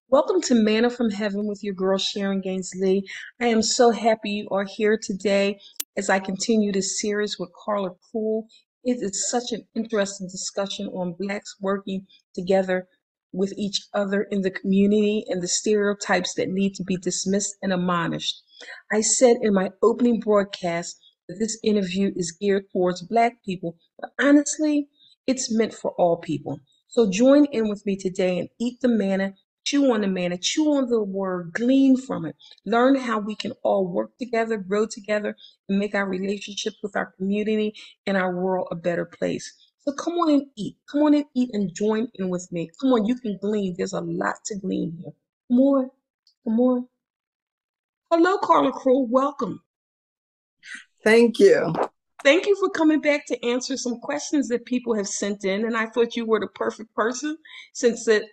Welcome to Manna from Heaven with your girl Sharon Gaines Lee. I am so happy you are here today as I continue this series with Karla Cruel. It is such an interesting discussion on Blacks working together with each other in the community and the stereotypes that need to be dismissed and admonished. I said in my opening broadcast that this interview is geared towards Black people, but honestly, it's meant for all people. So join in with me today and eat the manna. Chew on the manna, chew on the word, glean from it. Learn how we can all work together, grow together, and make our relationships with our community and our world a better place. So come on and eat. Come on and eat and join in with me. Come on, you can glean. There's a lot to glean here. Come on. Come on. Hello, Karla Cruel. Welcome. Thank you. Thank you for coming back to answer some questions that people have sent in. And I thought you were the perfect person since it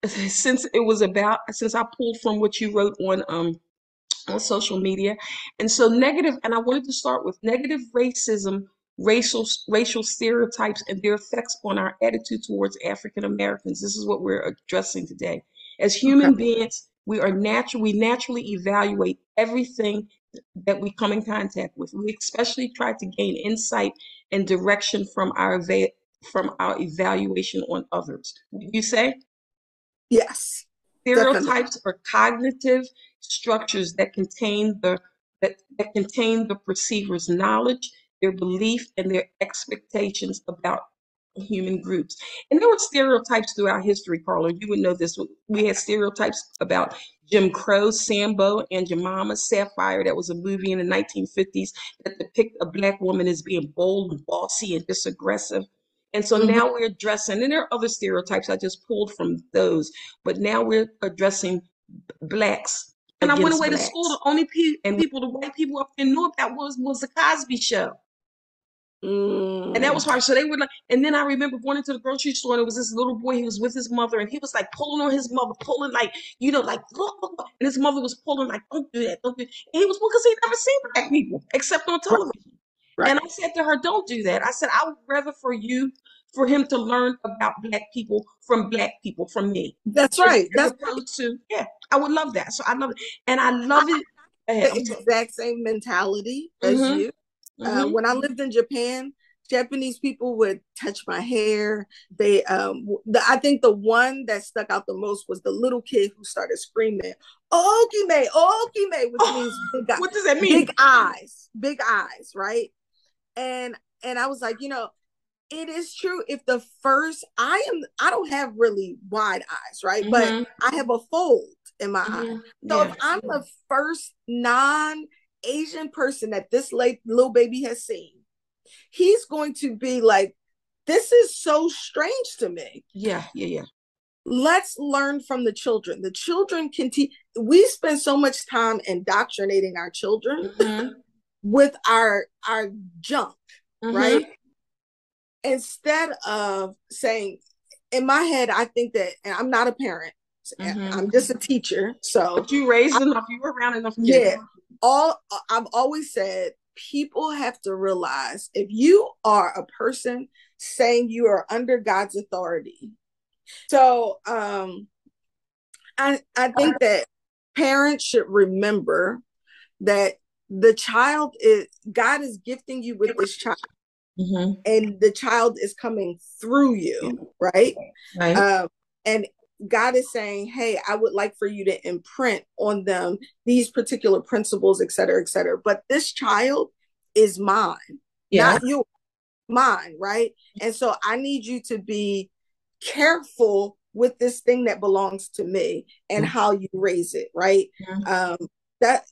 since I pulled from what you wrote on social media. And so negative, and I wanted to start with negative racism, racial stereotypes and their effects on our attitude towards African Americans. This is what we're addressing today. As Okay. human beings, we naturally evaluate everything that we come in contact with. We especially try to gain insight and direction from our evaluation on others. Would you say? Yes, definitely. Stereotypes are cognitive structures that contain the perceiver's knowledge, their belief, and their expectations about human groups. And there were stereotypes throughout history, Carla. You would know this. We had stereotypes about Jim Crow, Sambo, and Jemima Sapphire. That was a movie in the 1950s that depicted a black woman as being bold and bossy and just aggressive. And so Mhm. now we're addressing, and there are other stereotypes I just pulled from those, but now we're addressing blacks and I went Against away to school. blacks. The only people, the white people up there knew about was the Cosby Show. And that Mm. was hard. So they were like, and then I remember going into the grocery store and it was this little boy, he was with his mother and he was like pulling on his mother, pulling like, like, look, look, look. And his mother was pulling like, don't do that, don't do that. And he was, because he'd never seen black people except on Right, television. And right. I said to her, don't do that. I said, I would rather for him to learn about black people, from me. That's As, right. as That's opposed to, yeah, I would love that. So I love it. And I I love it. Go ahead. have I'm the sorry. exact same mentality as Mm-hmm. you. Mm-hmm. When I lived in Japan, Japanese people would touch my hair. I think the one that stuck out the most was the little kid who started screaming, "Okime, Okime," which Oh, means what does that big mean? big eyes, right? And I was like, it is true. If the first I don't have really wide eyes, right? But Mm-hmm. I have a fold in my eye. Mm-hmm. So if Yeah. I'm the first non-Asian person that this little baby has seen, he's going to be like, this is so strange to me. Yeah. Yeah. Yeah. Let's learn from the children. The children can teach. We spend so much time indoctrinating our children Mm-hmm. with our junk, right? Mm-hmm. Instead of saying, in my head, I think that, and I'm not a parent, Mm-hmm. I'm just a teacher. So But you raised enough, you were around enough kids. yeah, all I've always said, people have to realize if you are a person saying you are under God's authority. So I think that parents should remember that the child is God is gifting you with this child, Mm-hmm. and the child is coming through you, right? Right. Um, and God is saying, hey, I would like for you to imprint on them these particular principles, et cetera, et cetera. But this child is mine, Yeah. not yours, mine, right? And so I need you to be careful with this thing that belongs to me and how you raise it, right? Mm-hmm. Um, that,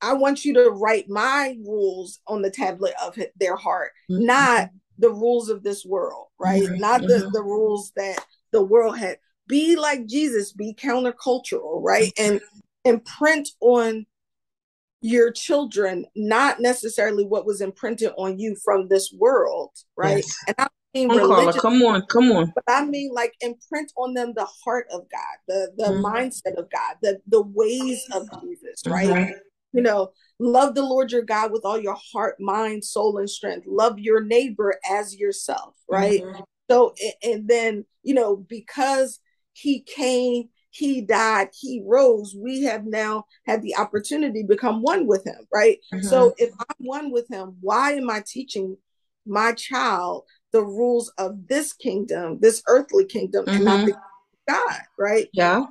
I want you to write my rules on the tablet of their heart, not the rules of this world, right? Not Mm-hmm. the rules that the world had. Be like Jesus, be countercultural, right? And imprint on your children, not necessarily what was imprinted on you from this world, right? Yes. And I mean Come on, Carla. religion, Come on. Come on. but I mean like imprint on them the heart of God, the Mm-hmm. mindset of God, the ways of Jesus, right? Mm-hmm. You know, love the Lord your God with all your heart, mind, soul, and strength. Love your neighbor as yourself, right? Mm-hmm. So, and then, because he came, he died, he rose. We have now had the opportunity to become one with him, right? So if I'm one with him, why am I teaching my child the rules of this kingdom, this earthly kingdom, and not the God, right? Yeah.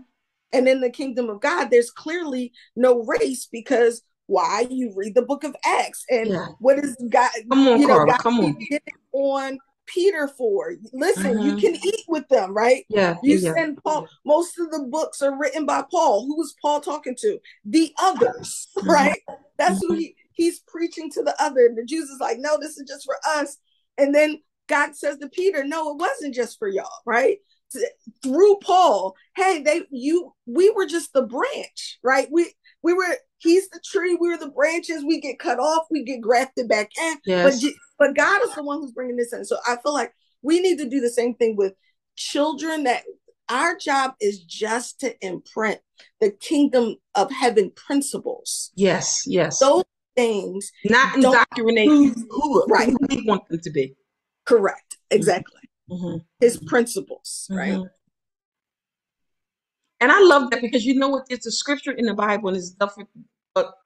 And in the kingdom of God, there's clearly no race, because why? You read the book of Acts, and what is God? Come on, Karla, God come on. did it on Peter for. Listen, you can eat with them, right? Yeah. You send Paul. Most of the books are written by Paul. Who was Paul talking to? The others, right? That's who he's preaching to, the other. The Jews is like, no, this is just for us. And then God says to Peter, no, it wasn't just for y'all, right? Through Paul, hey, we were just the branch, right? We were, he's the tree, we were the branches. We get cut off, we get grafted back in. Yes. But God is the one who's bringing this in. So I feel like we need to do the same thing with children, that our job is just to imprint the kingdom of heaven principles. Yes, yes. Those things, not indoctrinate who we want them to be. Correct. Exactly. His principles, right? And I love that, because you know what? There's a scripture in the Bible, and it's different.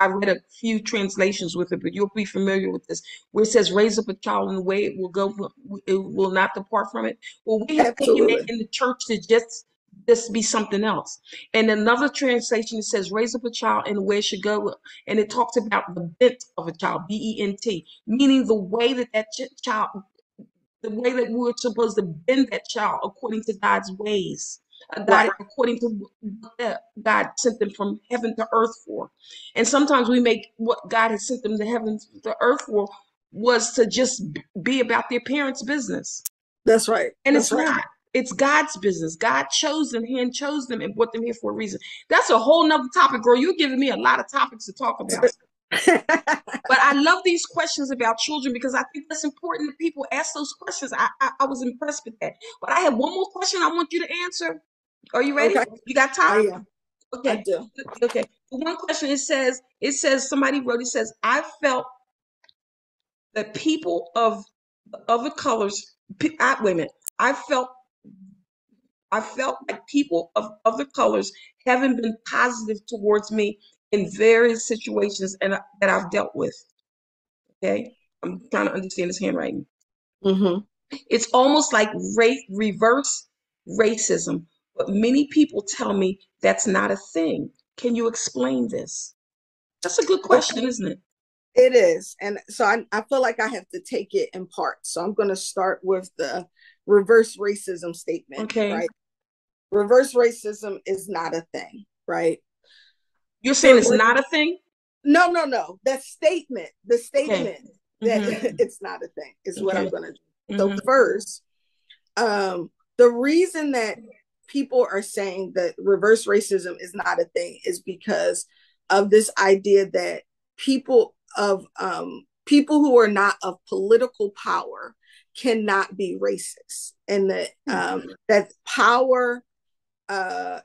I read a few translations with it, but you'll be familiar with this, where it says, "Raise up a child in the way it will go; it will not depart from it." Well, we have taken it in the church to just be something else. And another translation, it says, "Raise up a child in the way it should go," and it talks about the bent of a child, BENT, meaning the way that child, the way that we're supposed to bend that child according to God's ways. According to what God sent them from heaven to earth for. And sometimes we make what God has sent them to heaven to earth for was to just be about their parents' business. That's right. And it's not. It's God's business. God chose them, hand chose them, and brought them here for a reason. That's a whole nother topic, girl. You're giving me a lot of topics to talk about. But I love these questions about children, because I think that's important that people ask those questions. I was impressed with that. But I have one more question I want you to answer. Are you ready? You got time? Yeah. Okay. I do. Okay. The one question, it says somebody wrote, it says, I felt that people of other colors, wait a minute. I felt like people of other colors haven't been positive towards me in various situations and that I've dealt with. Okay. I'm trying to understand his handwriting. It's almost like reverse racism, but many people tell me that's not a thing. Can you explain this? That's a good question, isn't it? It is. And so I feel like I have to take it in parts. So I'm going to start with the reverse racism statement, right? Reverse racism is not a thing, right? You're saying it's not a thing? No. The statement that it's not a thing is what I'm going to do. So first, the reason that people are saying that reverse racism is not a thing is because of this idea that people who are not of political power cannot be racist, and that power,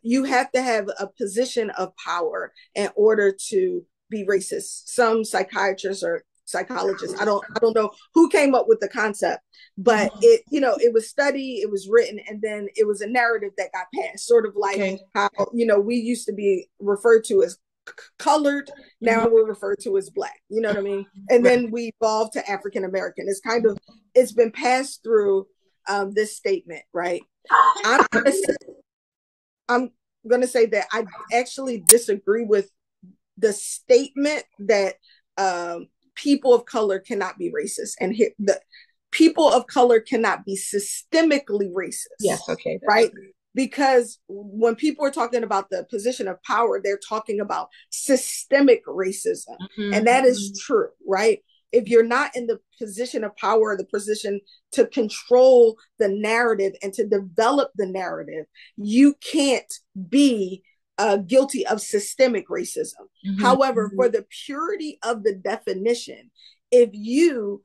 you have to have a position of power in order to be racist. Some psychiatrists or psychologists, I don't know who came up with the concept, but it was studied, it was written, and then it was a narrative that got passed, sort of like how we used to be referred to as colored, now we're referred to as Black, you know what I mean? And then we evolved to African American. It's been passed through this statement, right? I'm gonna say that I actually disagree with the statement that people of color cannot be racist, and the people of color cannot be systemically racist. Yes, okay. Right? Because when people are talking about the position of power, they're talking about systemic racism. And that is true, right? If you're not in the position of power, the position to control the narrative and to develop the narrative, you can't be guilty of systemic racism. However, for the purity of the definition, if you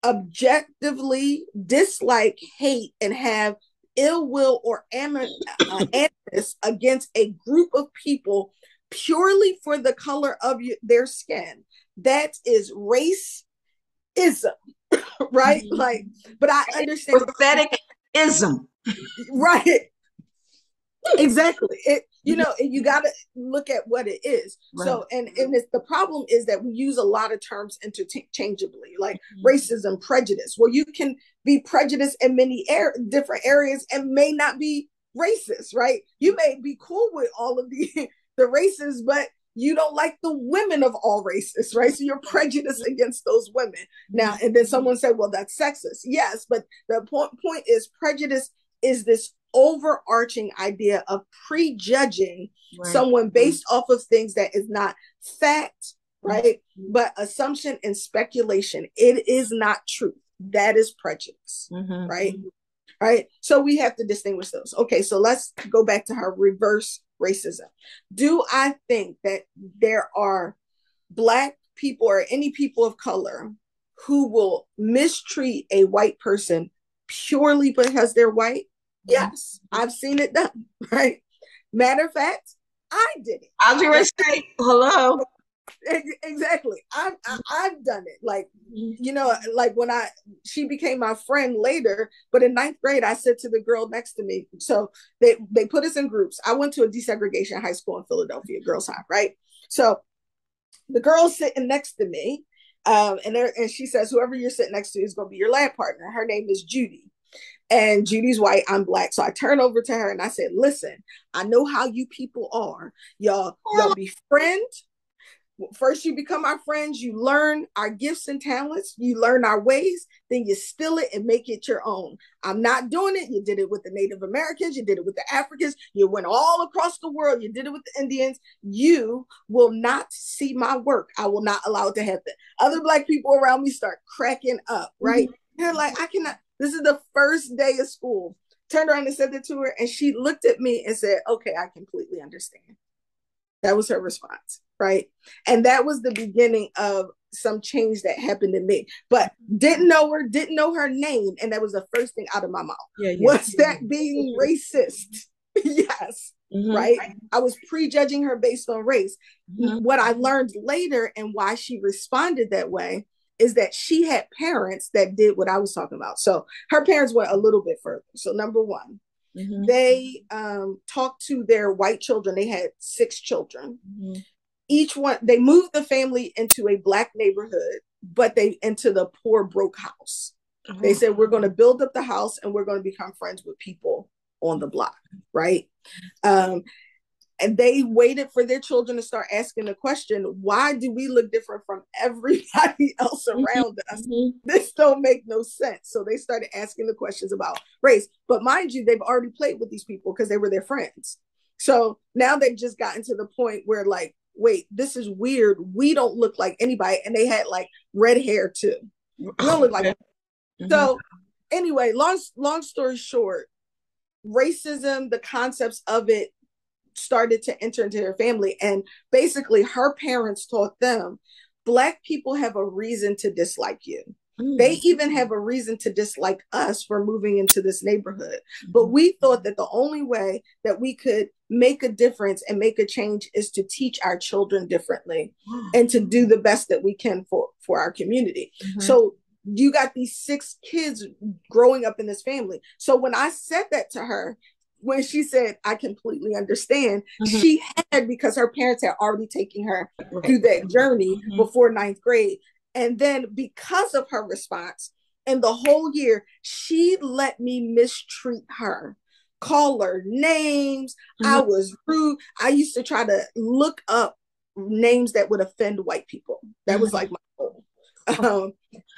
objectively dislike, hate, and have ill will or animus against a group of people purely for the color of their skin, that is racism, right? Like, but I understand pathetic ism, right? Exactly. You got to look at what it is. Right. So, and the problem is that we use a lot of terms interchangeably, like racism, prejudice. Well, you can be prejudiced in many different areas and may not be racist, right? You may be cool with all of the races, but you don't like the women of all races, right? So you're prejudiced against those women. Now, and then someone said, well, that's sexist. Yes, but the point is prejudice is this overarching idea of prejudging someone based off of things that is not fact, right? But assumption and speculation. It is not truth. That is prejudice, right? Right. So we have to distinguish those. Okay, so let's go back to her reverse racism. Do I think that there are Black people or any people of color who will mistreat a white person purely because they're white? Yes, I've seen it done, right? Matter of fact, I did it. I was going to say, hello. Exactly. I've done it. Like, like when she became my friend later, but in ninth grade, I said to the girl next to me, so they put us in groups. I went to a desegregation high school in Philadelphia, girls' high, right? So the girl's sitting next to me, and she says, whoever you're sitting next to is going to be your lab partner. Her name is Judy. And Judy's white, I'm Black. So I turn over to her and I said, listen, I know how you people are. Y'all befriend. First, you become our friends. You learn our gifts and talents. You learn our ways. Then you steal it and make it your own. I'm not doing it. You did it with the Native Americans. You did it with the Africans. You went all across the world. You did it with the Indians. You will not see my work. I will not allow it to happen. Other Black people around me start cracking up, right? They're like, I cannot. This is the first day of school. Turned around and said that to her, and she looked at me and said, okay, I completely understand. That was her response, right? And that was the beginning of some change that happened in me. But didn't know her name, and that was the first thing out of my mouth. Was that being racist? Yes, right? I was prejudging her based on race. What I learned later and why she responded that way is that she had parents that did what I was talking about. So her parents went a little bit further. So number one, they talked to their white children. They had 6 children. Each one, they moved the family into a Black neighborhood, but into the poor, broke house. They said, we're going to build up the house and we're going to become friends with people on the block, right? And they waited for their children to start asking the question, why do we look different from everybody else around us? This don't make no sense. So they started asking the questions about race. But mind you, they've already played with these people because they were their friends. So now they've just gotten to the point where like, wait, this is weird. We don't look like anybody. And they had like red hair too. We don't look like So anyway, long story short, racism, the concepts of it started to enter into their family. And basically her parents taught them, Black people have a reason to dislike you. They even have a reason to dislike us for moving into this neighborhood. But we thought that the only way that we could make a difference and make a change is to teach our children differently and to do the best that we can for our community. So you got these 6 kids growing up in this family. So when I said that to her, when she said, I completely understand, she had, because her parents had already taken her through that journey before 9th grade. And then because of her response, and the whole year, she let me mistreat her, call her names. I was rude. I used to try to look up names that would offend white people. That was like my goal.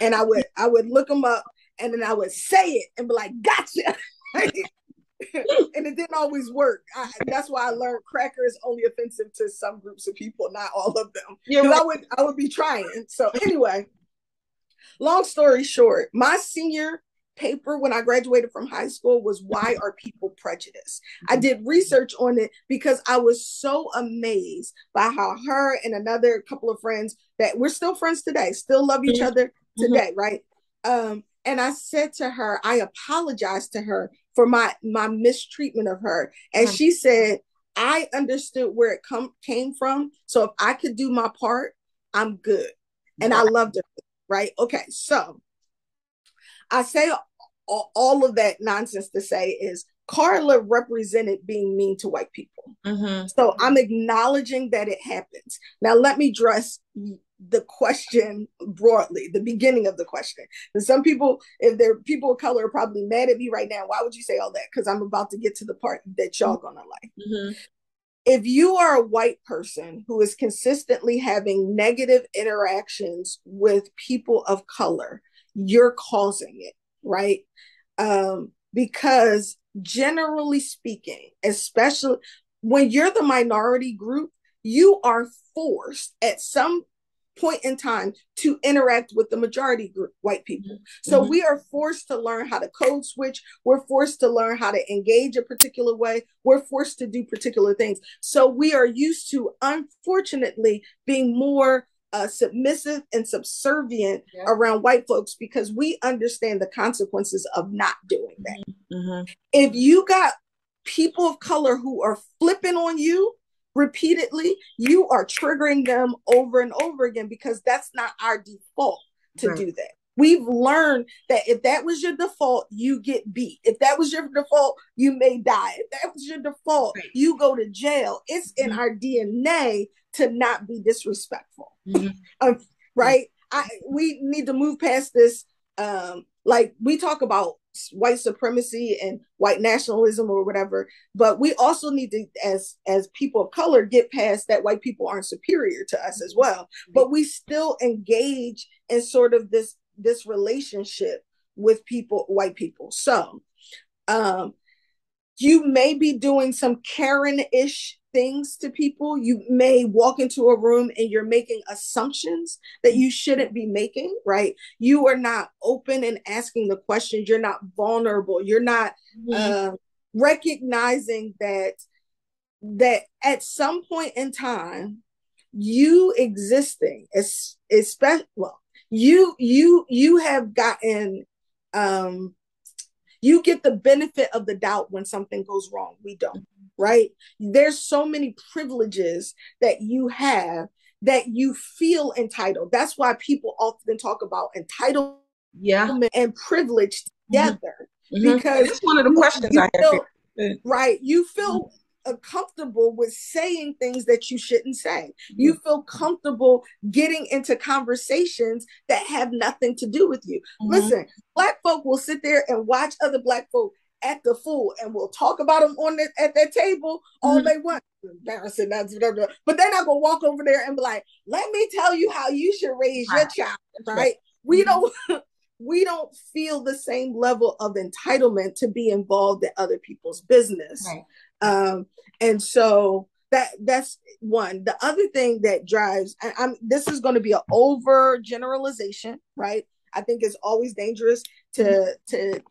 And I would look them up, and then I would say it and be like, gotcha. And it didn't always work. That's why I learned cracker is only offensive to some groups of people, not all of them. Because I would be trying. So anyway, long story short, my senior paper when I graduated from high school was Why Are People Prejudiced? I did research on it because I was so amazed by how her and another couple of friends that we're still friends today, still love each other today, right? And I said to her, I apologized to her for my mistreatment of her. And she said, I understood where it came from. So if I could do my part, I'm good. And I loved her, right? Okay, so I say all of that nonsense to say is Karla represented being mean to white people. So I'm acknowledging that it happens. Now, let me address the question broadly, the beginning of the question. And some people, if they're people of color, are probably mad at me right now. Why would you say all that? Because I'm about to get to the part that y'all gonna like. If you are a white person who is consistently having negative interactions with people of color, you're causing it, right? Because generally speaking, especially when you're the minority group, you are forced at some point in time to interact with the majority group, white people. So we are forced to learn how to code switch. We're forced to learn how to engage a particular way. We're forced to do particular things. So we are used to, unfortunately, being more submissive and subservient around white folks because we understand the consequences of not doing that. If you got people of color who are flipping on you repeatedly, you are triggering them over and over again because that's not our default to do that. We've learned that if that was your default, you get beat. If that was your default, you may die. If that was your default, you go to jail. It's in our DNA to not be disrespectful. Right? We need to move past this. Like we talk about white supremacy and white nationalism or whatever, but we also need to, as people of color, get past that white people aren't superior to us as well. But we still engage in sort of this relationship with white people. So you may be doing some Karen-ish things to people. You may walk into a room and you're making assumptions that you shouldn't be making, right? You are not open and asking the questions. You're not vulnerable. You're not recognizing that at some point in time, you existing, especially, well, you have gotten you get the benefit of the doubt when something goes wrong. We don't, right? There's so many privileges that you have that you feel entitled. That's why people often talk about entitlement and privilege together. Because it's one of the questions I have. Right. You feel comfortable with saying things that you shouldn't say. You feel comfortable getting into conversations that have nothing to do with you. Listen, Black folk will sit there and watch other Black folk act the fool, and we'll talk about them at that table all they want. Embarrassing, but they're not gonna walk over there and be like, "Let me tell you how you should raise your child." Right? We don't. We don't feel the same level of entitlement to be involved in other people's business. And so that's one. The other thing that drives, this is going to be an over generalization, right? I think it's always dangerous to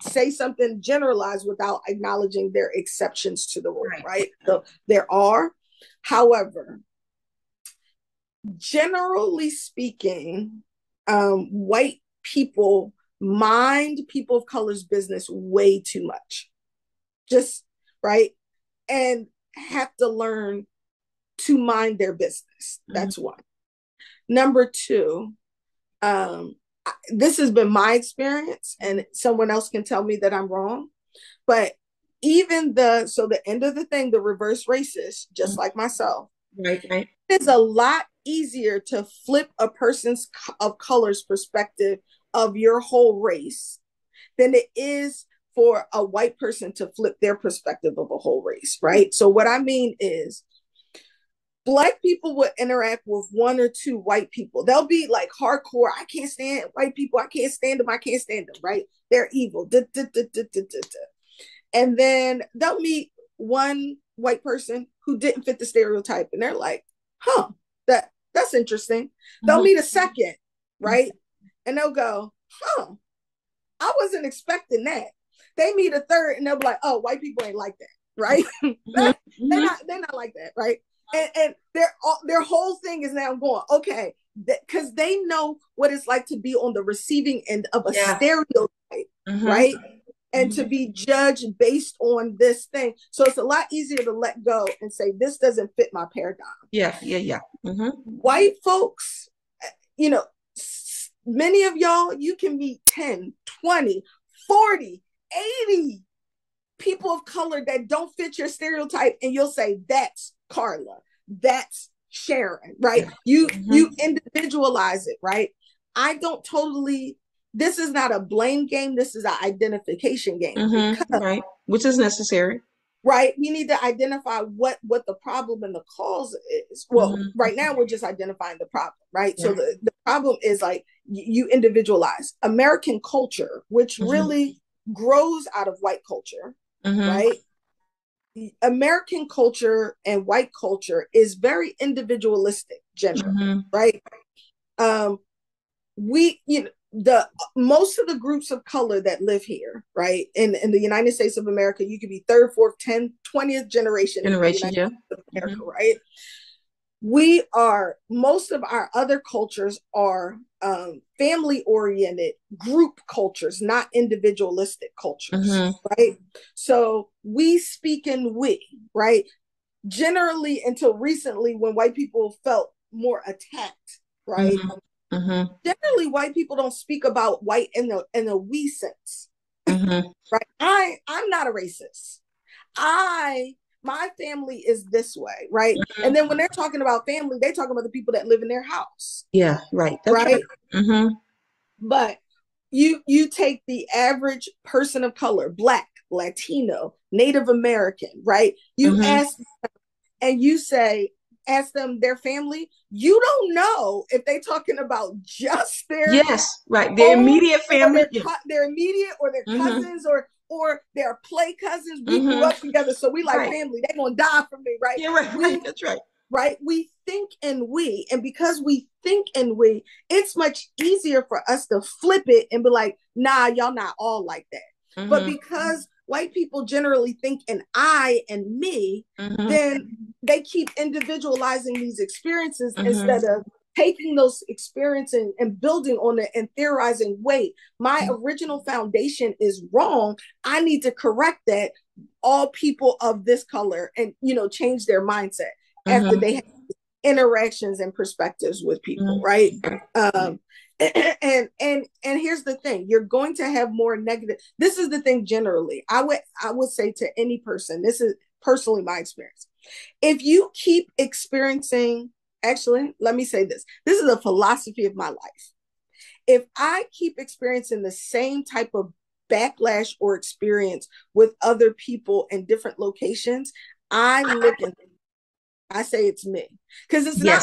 say something generalized without acknowledging their exceptions to the rule, right? So there are, however, generally speaking, white people mind people of color's business way too much, just right, and have to learn to mind their business. That's one. Number two, this has been my experience, and someone else can tell me that I'm wrong, but even the end of the thing, the reverse racist, just like myself, it's a lot easier to flip a person's of color's perspective of your whole race than it is for a white person to flip their perspective of a whole race, right? So what I mean is Black people would interact with one or two white people. They'll be like hardcore, I can't stand white people, I can't stand them, right? They're evil. And then they'll meet one white person who didn't fit the stereotype, and they're like, that's interesting. They'll meet a second, right? And they'll go, I wasn't expecting that. They meet a third and they'll be like, oh, white people ain't like that, right? They're not like that, right? And their whole thing is now going, okay, because they know what it's like to be on the receiving end of a stereotype, right? And to be judged based on this thing. So it's a lot easier to let go and say, this doesn't fit my paradigm. White folks, many of y'all, you can meet 10, 20, 40, 80 people of color that don't fit your stereotype, and you'll say, that's Karla, that's Sharon, right? You individualize it, right? I don't totally, this is not a blame game, this is an identification game. Because, right, which is necessary. Right, we need to identify what the problem and the cause is. Well, right now we're just identifying the problem, right? Yeah. So the problem is like you individualize American culture, which really grows out of white culture, right? American culture and white culture is very individualistic generally, right? We, you know, the most of the groups of color that live here, right, in the United States of America, you could be third, fourth, 10th, 20th generation in the United States of America, right? We are, most of our other cultures are family oriented group cultures, not individualistic cultures, right? So we speak in we, right? Generally, until recently, when white people felt more attacked, right? Generally, white people don't speak about white in the we sense, right? I'm not a racist. My family is this way, right? And then when they're talking about family, they're talking about the people that live in their house. Yeah, right. That's right. But you take the average person of color, Black, Latino, Native American, right? You ask them, and you say, ask them their family, you don't know if they're talking about just their their immediate family, their immediate or their cousins or their play cousins. We grew up together, so we like family. They're gonna die for me, right? Yeah, right. That's right. Right. We think in we, and because we think in we, it's much easier for us to flip it and be like, nah, y'all not all like that. But because white people generally think in I and me, then they keep individualizing these experiences instead of taking those experiences and building on it and theorizing, wait, my original foundation is wrong. I need to correct that. All people of this color, and, you know, change their mindset after they have interactions and perspectives with people, right? And here's the thing, you're going to have more negative. This is the thing generally. I would say to any person, this is personally my experience. If you keep experiencing, actually, let me say this. This is a philosophy of my life. If I keep experiencing the same type of backlash or experience with other people in different locations, I look and I say it's me, because it's not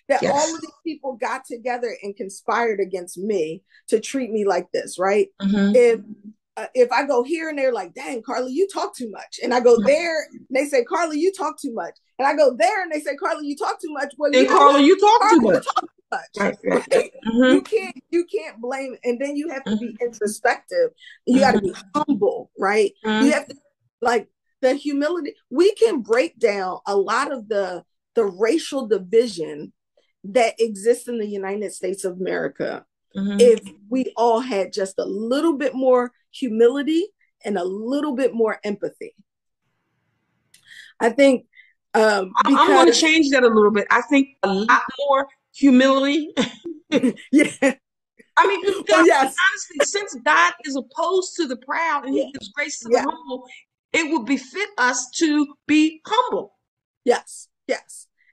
that all of these people got together and conspired against me to treat me like this, right? If I go here and they're like, dang, Karla, you talk too much. And I go there, and they say, Karla, you talk too much. And I go there and they say, Karla, you talk too much. Well, you know Karla, you talk too much. Right? You can't blame. And then you have to be introspective. You got to be humble, right? You have to, like, the humility. We can break down a lot of the racial division that exists in the United States of America if we all had just a little bit more humility and a little bit more empathy. I think I'm going to change that a little bit. I think a lot more humility. Yeah. I mean, honestly, since God is opposed to the proud and he gives grace to the humble, it would befit us to be humble. Yes.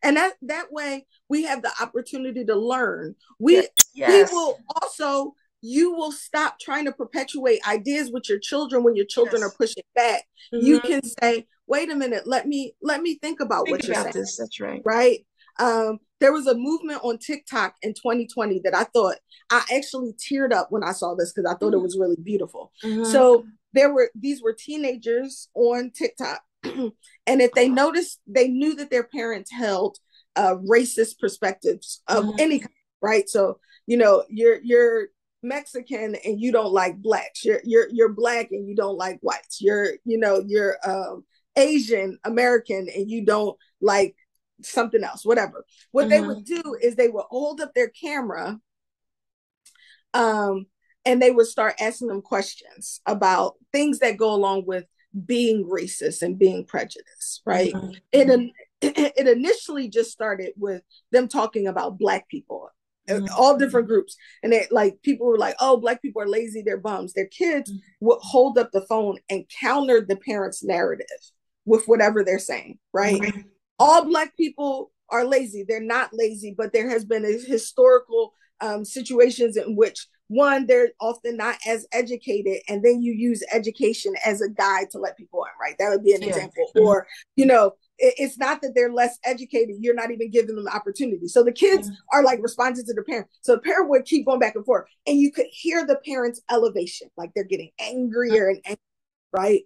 And that way we have the opportunity to learn. We will also, you will stop trying to perpetuate ideas with your children when your children are pushing back. You can say, wait a minute, let me think about what you're saying. That's right. Right. There was a movement on TikTok in 2020 that I thought, I actually teared up when I saw this because I thought it was really beautiful. So these were teenagers on TikTok. And if they noticed, they knew that their parents held racist perspectives of any kind, right? So, you know, you're Mexican and you don't like blacks. You're black and you don't like whites. You're Asian American and you don't like something else, whatever. What they would do is they would hold up their camera and they would start asking them questions about things that go along with being racist and being prejudiced, right? It initially just started with them talking about Black people. all different groups. And they like, people were like, oh, Black people are lazy, they're bums. Their kids would hold up the phone and counter the parents' narrative with whatever they're saying, right? All Black people are lazy. They're not lazy, but there has been a historical situations in which, one, they're often not as educated, and then you use education as a guide to let people in, right? That would be an example. Or, you know, it's not that they're less educated, you're not even giving them the opportunity. So the kids are like responding to the parent. So the parent would keep going back and forth, and you could hear the parents' elevation, like they're getting angrier and angrier, right?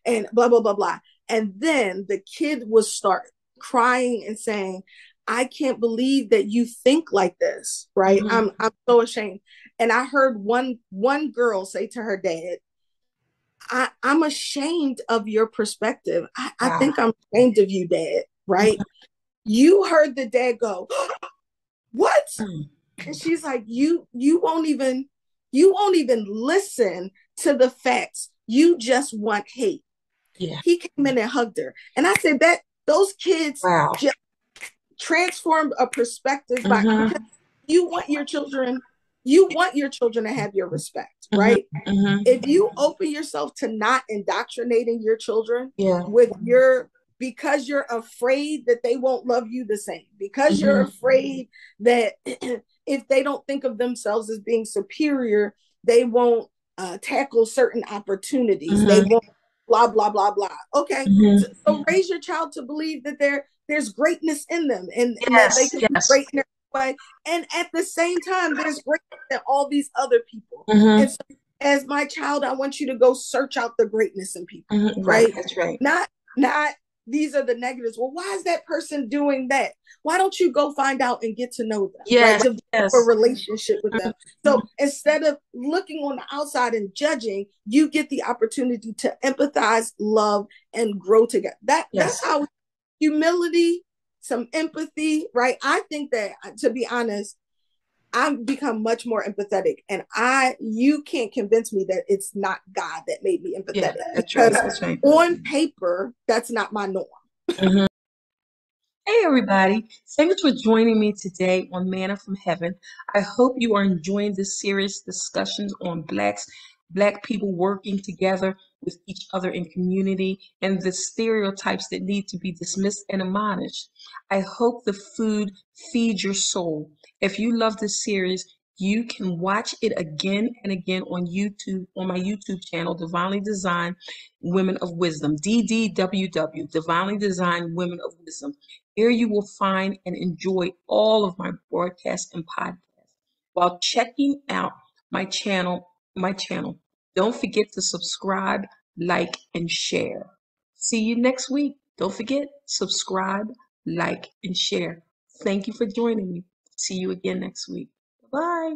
And blah, blah, blah, blah. And then the kid would start crying and saying, I can't believe that you think like this, right? I'm so ashamed. And I heard one girl say to her dad, I'm ashamed of your perspective. I think I'm ashamed of you, Dad, right? You heard the dad go, what? And she's like, you won't even listen to the facts. You just want hate. He came in and hugged her. And I said that those kids just transformed a perspective by, because you want your children to have your respect, right? If you open yourself to not indoctrinating your children with because you're afraid that they won't love you the same, because you're afraid that if they don't think of themselves as being superior, they won't tackle certain opportunities. They won't blah, blah, blah, blah. Okay. So raise your child to believe that there's greatness in them, and that they can be great in their way. And at the same time, there's greatness in all these other people. And so as my child, I want you to go search out the greatness in people, right? That's right. Not these are the negatives. Well, why is that person doing that? Why don't you go find out and get to know them? Right? Develop a relationship with them. So instead of looking on the outside and judging, you get the opportunity to empathize, love, and grow together. That's how humility, some empathy, right? I think that, to be honest, I've become much more empathetic, and you can't convince me that it's not God that made me empathetic. That's right. That's right. On paper, that's not my norm. Hey everybody, thanks for joining me today on Manna from Heaven. I hope you are enjoying this series discussions on Black people working together with each other in community, and the stereotypes that need to be dismissed and admonished. I hope the food feeds your soul. If you love this series, you can watch it again and again on YouTube, on my YouTube channel, Divinely Designed Women of Wisdom, DDWW, Divinely Designed Women of Wisdom. Here you will find and enjoy all of my broadcasts and podcasts. While checking out my channel, don't forget to subscribe, like, and share. See you next week. Don't forget, subscribe, like, and share. Thank you for joining me. See you again next week. Bye.